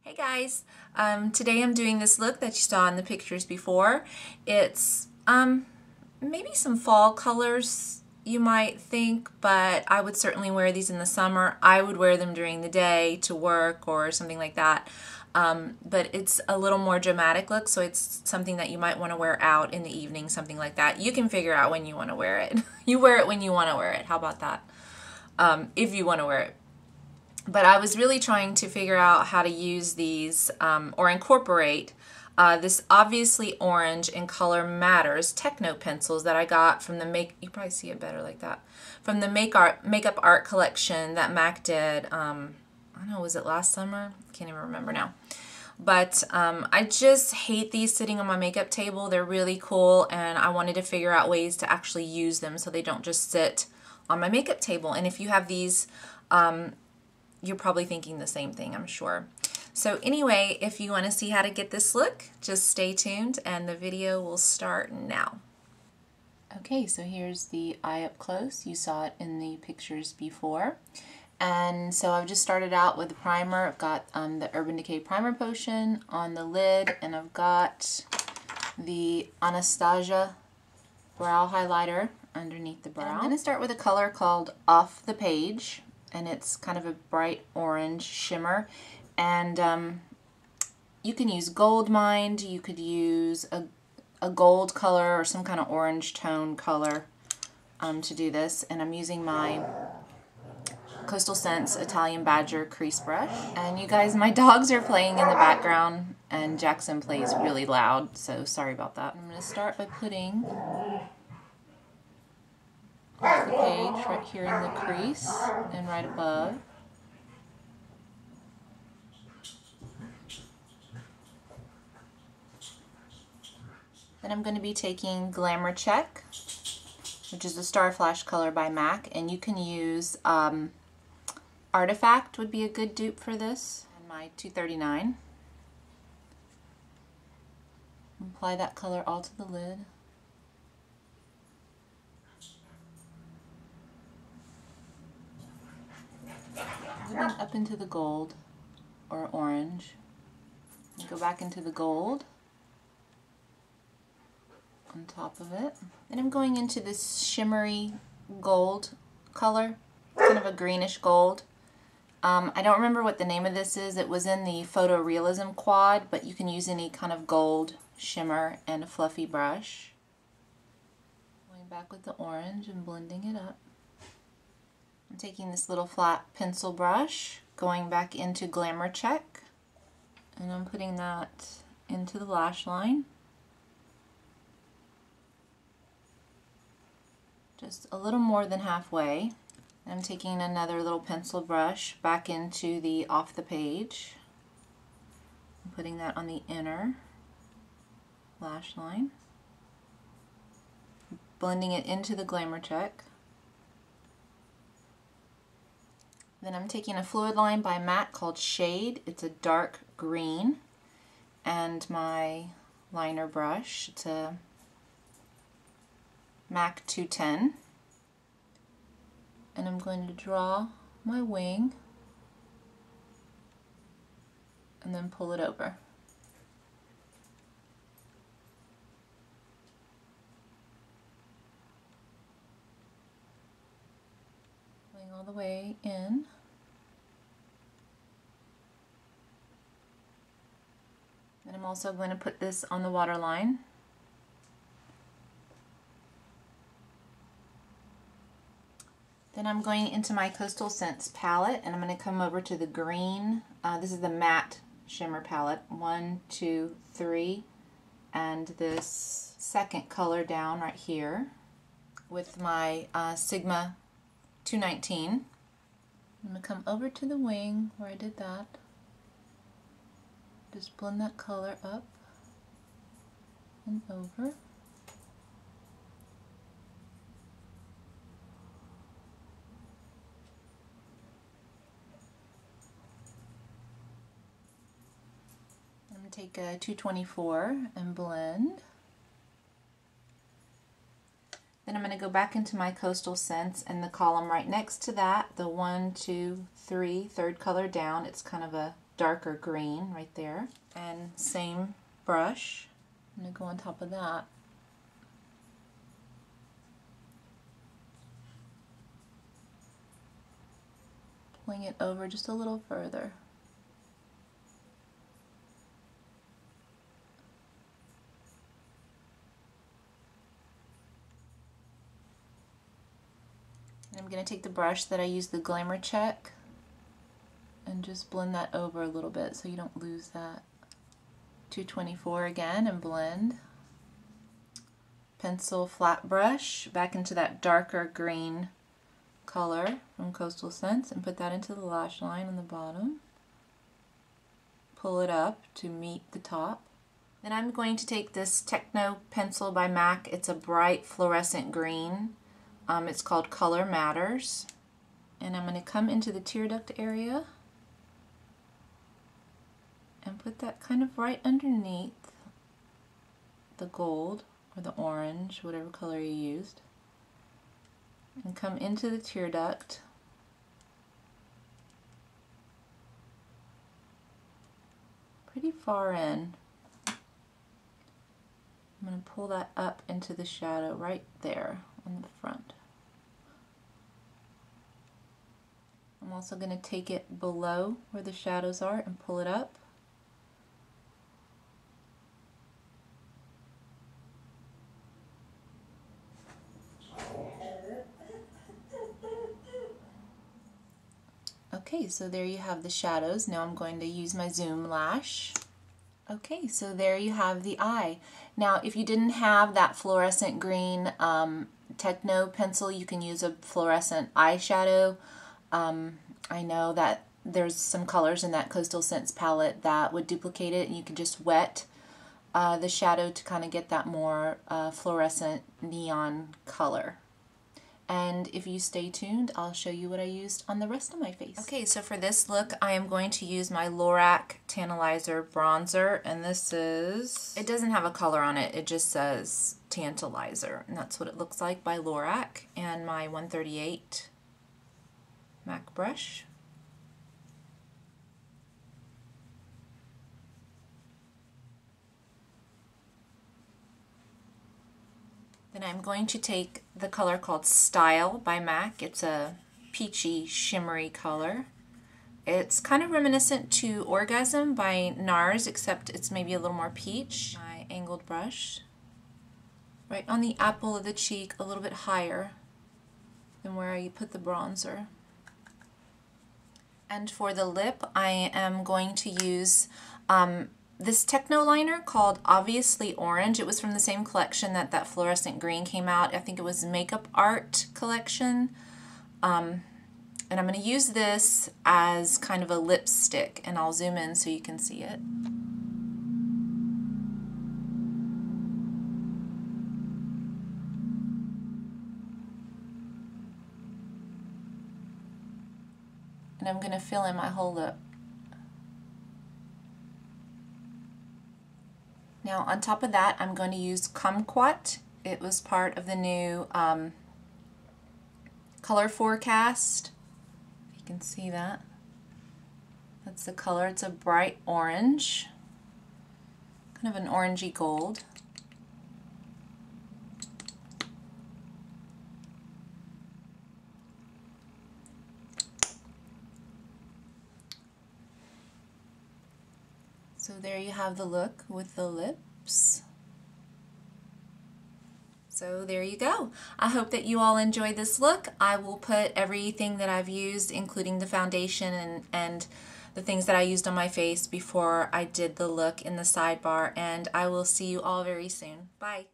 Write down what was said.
Hey guys, today I'm doing this look that you saw in the pictures before. It's maybe some fall colors you might think, but I would certainly wear these in the summer. I would wear them during the day to work or something like that. But it's a little more dramatic look, so it's something that you might want to wear out in the evening, something like that. You can figure out when you want to wear it. You wear it when you want to wear it. How about that? If you want to wear it. But I was really trying to figure out how to use these or incorporate this obviously orange in Color Matters Techno pencils that I got from the you probably see it better like that, from the Makeup Art collection that Mac did, I don't know, was it last summer? Can't even remember now. But I just hate these sitting on my makeup table. They're really cool, and I wanted to figure out ways to actually use them so they don't just sit on my makeup table. And if you have these, you're probably thinking the same thing, I'm sure. So anyway, if you want to see how to get this look, just stay tuned and the video will start now. Okay, so here's the eye up close. You saw it in the pictures before. And so I've just started out with the primer. I've got the Urban Decay Primer Potion on the lid, and I've got the Anastasia brow highlighter underneath the brow. And I'm going to start with a color called Off the Page, and it's kind of a bright orange shimmer. And you can use Gold Mind, you could use a gold color or some kind of orange tone color to do this. And I'm using my Coastal Scents Italian Badger crease brush. And you guys, my dogs are playing in the background, and Jackson plays really loud, so sorry about that. I'm going to start by putting off the page right here in the crease and right above. Then I'm going to be taking Glamour Check, which is a Star Flash color by MAC, and you can use Artifact would be a good dupe for this, and my 239. Apply that color all to the lid. Moving up into the gold or orange. And go back into the gold on top of it. Then I'm going into this shimmery gold color, kind of a greenish gold. I don't remember what the name of this is. It was in the Photorealism quad, but you can use any kind of gold shimmer and a fluffy brush. Going back with the orange and blending it up. I'm taking this little flat pencil brush, going back into Glamour Check, and I'm putting that into the lash line. Just a little more than halfway. I'm taking another little pencil brush back into the Off the Page. I'm putting that on the inner lash line. Blending it into the Glamour Check. Then I'm taking a fluid line by MAC called Shade. It's a dark green. And my liner brush, it's a MAC 210. And I'm going to draw my wing and then pull it over. Going all the way in. And I'm also going to put this on the waterline. Then I'm going into my Coastal Scents palette, and I'm going to come over to the green. This is the matte shimmer palette. 1, 2, 3, and this second color down right here with my Sigma 219. I'm going to come over to the wing where I did that. Just blend that color up and over. Take a 224 and blend. Then I'm going to go back into my Coastal Scents, and the column right next to that, the 1, 2, 3, third color down, it's kind of a darker green right there. And same brush. I'm going to go on top of that. Pulling it over just a little further. I'm going to take the brush that I used the Glamour check and just blend that over a little bit so you don't lose that. 224 again and blend. Pencil flat brush back into that darker green color from Coastal Scents and put that into the lash line on the bottom. Pull it up to meet the top. Then I'm going to take this Techno pencil by MAC. It's a bright fluorescent green. It's called Color Matters. And I'm going to come into the tear duct area and put that kind of right underneath the gold or the orange, whatever color you used. And come into the tear duct. Pretty far in. I'm going to pull that up into the shadow right there on the front. I'm also going to take it below where the shadows are and pull it up. Okay, so there you have the shadows. Now I'm going to use my Zoom lash. Okay, so there you have the eye. Now if you didn't have that fluorescent green Techno pencil, you can use a fluorescent eyeshadow. I know that there's some colors in that Coastal Scents palette that would duplicate it, and you can just wet the shadow to kind of get that more fluorescent neon color. And if you stay tuned, I'll show you what I used on the rest of my face. Okay, so for this look, I am going to use my LORAC Tantalizer bronzer, and this is, it doesn't have a color on it, it just says Tantalizer, and that's what it looks like by LORAC, and my 138 MAC brush. Then I'm going to take the color called Style by MAC. It's a peachy, shimmery color. It's kind of reminiscent to Orgasm by NARS, except it's maybe a little more peach. My angled brush, right on the apple of the cheek, a little bit higher than where you put the bronzer. And for the lip, I am going to use this Techno liner called Obviously Orange. It was from the same collection that that fluorescent green came out. I think it was Makeup Art collection. And I'm going to use this as kind of a lipstick, and I'll zoom in so you can see it. And I'm going to fill in my whole lip. Now on top of that, I'm going to use KAMKWAT. It was part of the new color forecast. You can see that. That's the color. It's a bright orange, kind of an orangey gold. So there you have the look with the lips. So there you go. I hope that you all enjoyed this look. I will put everything that I've used, including the foundation and the things that I used on my face before I did the look, in the sidebar, and I will see you all very soon. Bye.